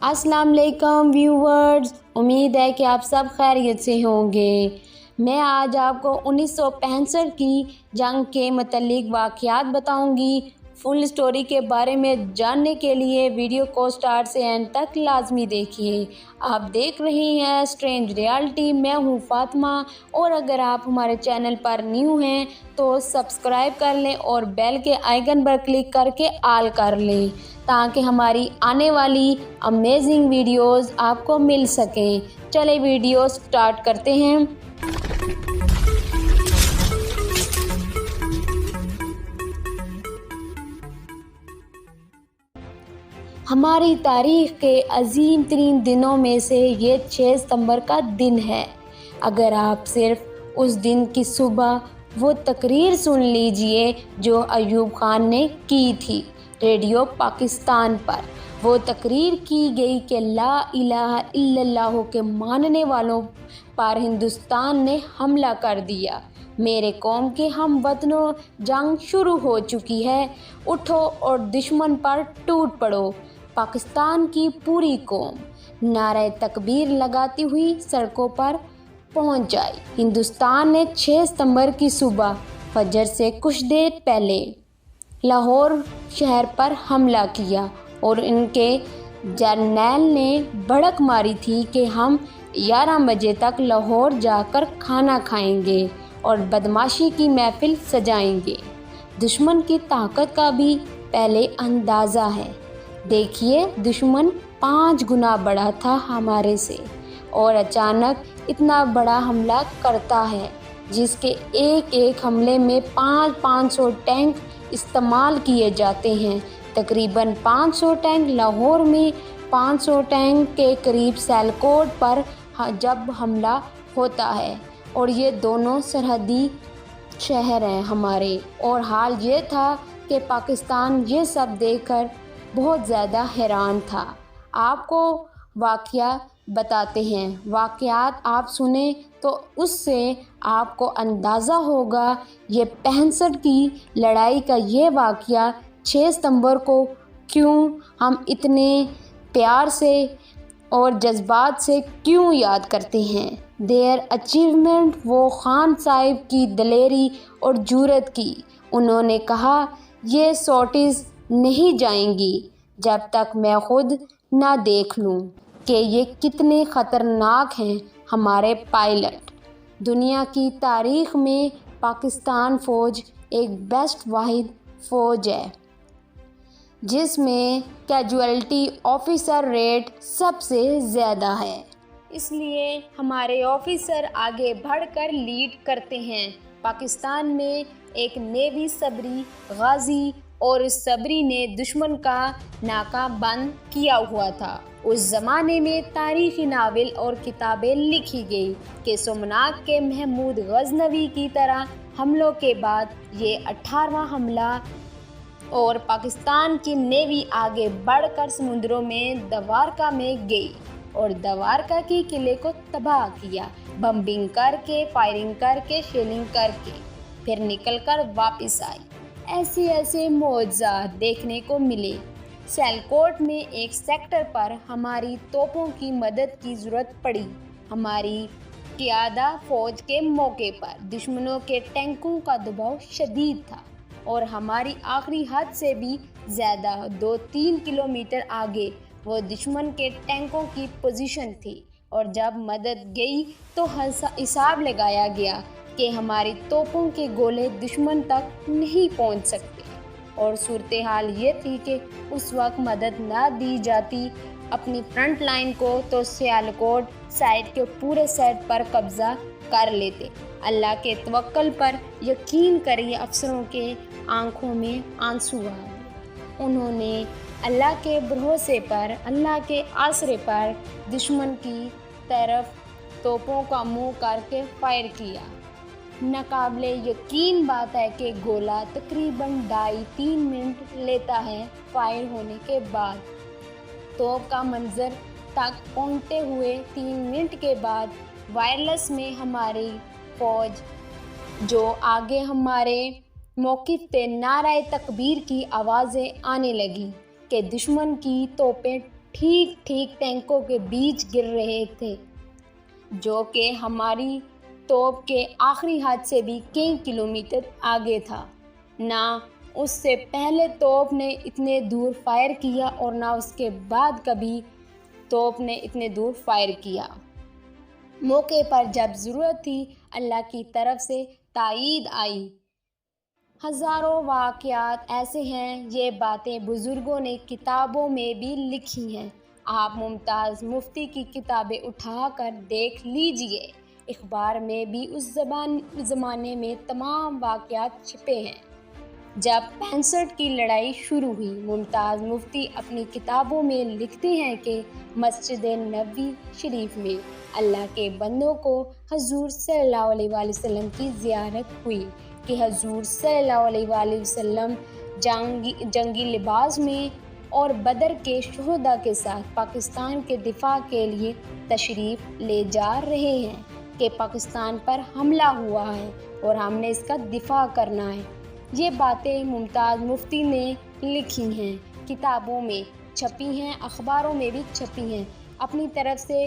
अस्सलाम वालेकुम व्यूवर्स, उम्मीद है कि आप सब खैरियत से होंगे। मैं आज आपको 1965 की जंग के मतलब वाक़यात बताऊंगी। फुल स्टोरी के बारे में जानने के लिए वीडियो को स्टार्ट से एंड तक लाजमी देखिए। आप देख रहे हैं स्ट्रेंज रियलिटी, मैं हूं फातिमा, और अगर आप हमारे चैनल पर न्यू हैं तो सब्सक्राइब कर लें और बेल के आइकन पर क्लिक करके ऑल कर लें ताकि हमारी आने वाली अमेजिंग वीडियोस आपको मिल सकें। चले वीडियो स्टार्ट करते हैं। हमारी तारीख़ के अजीम तरीन दिनों में से ये 6 सितंबर का दिन है। अगर आप सिर्फ उस दिन की सुबह वो तकरीर सुन लीजिए जो अयूब खान ने की थी रेडियो पाकिस्तान पर। वो तकरीर की गई कि ला इलाहा इल्लल्लाह के मानने वालों पर हिंदुस्तान ने हमला कर दिया। मेरे कौम के हम वतनों, जंग शुरू हो चुकी है, उठो और दुश्मन पर टूट पड़ो। पाकिस्तान की पूरी कौम नारे तकबीर लगाती हुई सड़कों पर पहुंच जाई। हिंदुस्तान ने 6 सितंबर की सुबह फजर से कुछ देर पहले लाहौर शहर पर हमला किया और इनके जर्नैल ने भड़क मारी थी कि हम 11 बजे तक लाहौर जाकर खाना खाएंगे और बदमाशी की महफिल सजाएंगे। दुश्मन की ताकत का भी पहले अंदाज़ा है। देखिए, दुश्मन 5 गुना बड़ा था हमारे से और अचानक इतना बड़ा हमला करता है जिसके एक एक हमले में 500 टैंक इस्तेमाल किए जाते हैं। तकरीबन 500 टैंक लाहौर में, 500 टैंक के करीब सियालकोट पर जब हमला होता है, और ये दोनों सरहदी शहर हैं हमारे। और हाल ये था कि पाकिस्तान ये सब देखकर बहुत ज़्यादा हैरान था। आपको वाक़या बताते हैं, वाक़यात आप सुने तो उससे आपको अंदाज़ा होगा ये 65 की लड़ाई का ये वाक़या 6 सितंबर को क्यों हम इतने प्यार से और जज्बात से क्यों याद करते हैं। देयर अचीवमेंट, वो खान साहिब की दलेरी और जुर्रत की। उन्होंने कहा ये सॉर्टीज़ नहीं जाएंगी जब तक मैं खुद ना देख लूं कि ये कितने ख़तरनाक हैं हमारे पायलट। दुनिया की तारीख़ में पाकिस्तान फ़ौज एक बेस्ट वाहिद फ़ौज है जिसमें कैजुअल्टी ऑफिसर रेट सबसे ज़्यादा है। इसलिए हमारे ऑफिसर आगे बढ़कर लीड करते हैं। पाकिस्तान में एक नेवी सबरी गाजी और इस सबरी ने दुश्मन का नाका बंद किया हुआ था। उस ज़माने में तारीख़ी नावल और किताबें लिखी गई कि सोमनाथ के महमूद गजनवी की तरह हमलों के बाद ये 18वां हमला, और पाकिस्तान की नेवी आगे बढ़कर समुद्रों में दवारका में गई और दवारका के किले को तबाह किया, बम्बिंग करके, फायरिंग करके, शेलिंग करके, फिर निकलकर वापस आई। ऐसे मौज़ात देखने को मिले। सियालकोट में एक सेक्टर पर हमारी तोपों की मदद की ज़रूरत पड़ी। हमारी क़ियादा फ़ौज के मौके पर दुश्मनों के टैंकों का दबाव शदीद था और हमारी आखिरी हद से भी ज़्यादा 2-3 किलोमीटर आगे वो दुश्मन के टैंकों की पोजीशन थी। और जब मदद गई तो हिसाब लगाया गया कि हमारी तोपों के गोले दुश्मन तक नहीं पहुंच सकते, और सूरत हाल ये थी कि उस वक्त मदद ना दी जाती अपनी फ्रंट लाइन को तो सियालकोट साइड के पूरे साइड पर कब्ज़ा कर लेते। अल्लाह के तवक्कल पर यकीन करिए, अफसरों के आंखों में आंसू आ गए। उन्होंने अल्लाह के भरोसे पर, अल्लाह के आसरे पर दुश्मन की तरफ तोपों का मुंह करके फायर किया। नाकाबिले यकीन बात है कि गोला तकरीबन 2.5-3 मिनट लेता है फायर होने के बाद। तोप का मंजर तक पहुंचते हुए 3 मिनट के बाद वायरलेस में हमारी फ़ौज जो आगे हमारे मौक़िफ़ पे नारे तकबीर की आवाज़ें आने लगी कि दुश्मन की तोपें ٹھیک ٹھیک ٹینکوں کے بیچ گر رہے تھے، جو کہ ہماری توپ کے آخری ہاتھ سے بھی کئی کلومیٹر آگے تھا۔ نہ اس سے پہلے توپ نے اتنے دور فائر کیا اور نہ اس کے بعد کبھی توپ نے اتنے دور فائر کیا۔ موقع پر جب ضرورت تھی، اللہ کی طرف سے تائید آئی۔ ہزاروں واقعات ایسے ہیں، یہ باتیں بزرگوں نے کتابوں میں بھی لکھی ہیں۔ آپ ممتاز مفتی کی کتابیں اٹھا کر دیکھ لیجئے، اخبار میں بھی اس زمانے میں تمام واقعات چھپے ہیں۔ جب 65 کی لڑائی شروع ہوئی، ممتاز مفتی اپنی کتابوں میں لکھتے ہیں کہ مسجد نبوی شریف میں اللہ کے بندوں کو حضور صلی اللہ علیہ وآلہ وسلم کی زیارت ہوئی کہ حضور صلی اللہ علیہ وآلہ وسلم جنگی لباس میں اور بدر کے شہداء کے ساتھ پاکستان کے دفاع کے لیے تشریف لے جا رہے ہیں کہ پاکستان پر حملہ ہوا ہے اور ہم نے اس کا دفاع کرنا ہے۔ یہ باتیں ممتاز مفتی نے لکھی ہیں، کتابوں میں چھپی ہیں، اخباروں میں بھی چھپی ہیں، اپنی طرف سے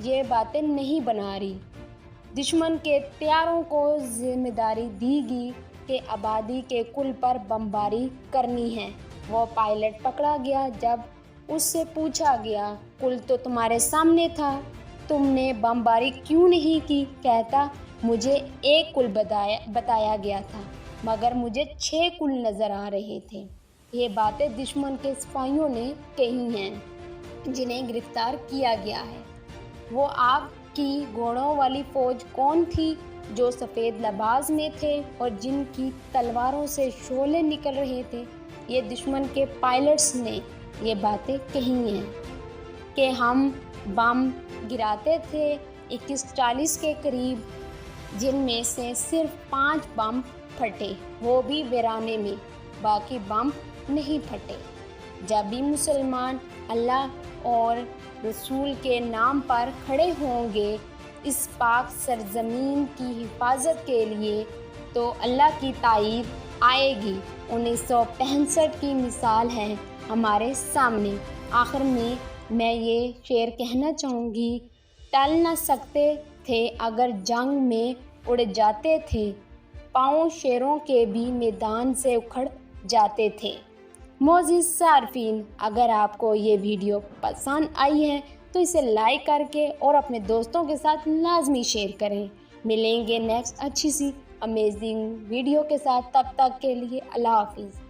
یہ باتیں نہیں بنا رہی۔ دشمن کے طیاروں کو ذمہ داری دی گئی کہ آبادی کے کل پر بمباری کرنی ہے۔ وہ پائلٹ پکڑا گیا، جب اس سے پوچھا گیا کل تو تمہارے سامنے تھا، تم نے بمباری کیوں نہیں کی؟ کہتا مجھے ایک کل بتایا گیا تھا مگر مجھے 6 کل نظر آ رہے تھے۔ یہ باتیں دشمن کے سپاہیوں نے کہی ہیں جنہیں گرفتار کیا گیا ہے۔ وہ آپ کی گھوڑوں والی فوج کون تھی جو سفید لباس میں تھے اور جن کی تلواروں سے شعلے نکل رہے تھے؟ یہ دشمن کے پائلٹس نے یہ باتیں کہی ہیں کہ ہم بم گراتے تھے 2140 کے قریب، جن میں سے صرف 5 بم پھٹے، وہ بھی ویرانے میں، باقی بم نہیں پھٹے۔ جب بھی مسلمان اللہ اور رسول کے نام پر کھڑے ہوں گے اس پاک سرزمین کی حفاظت کے لیے تو اللہ کی تائید آئے گی۔ 1965 کی مثال ہے ہمارے سامنے۔ آخر میں یہ شعر کہنا چاہوں گی، ٹل نہ سکتے تھے اگر جنگ میں اڑ جاتے تھے، پاؤں شیروں کے بھی میدان سے اکھڑ جاتے تھے۔ معزز صارفین، اگر آپ کو یہ ویڈیو پسند آئی ہے تو اسے لائک کر کے اور اپنے دوستوں کے ساتھ لازمی شیئر کریں۔ ملیں گے نیکسٹ اچھی سی امیزنگ ویڈیو کے ساتھ، تب تک کے لیے اللہ حافظ۔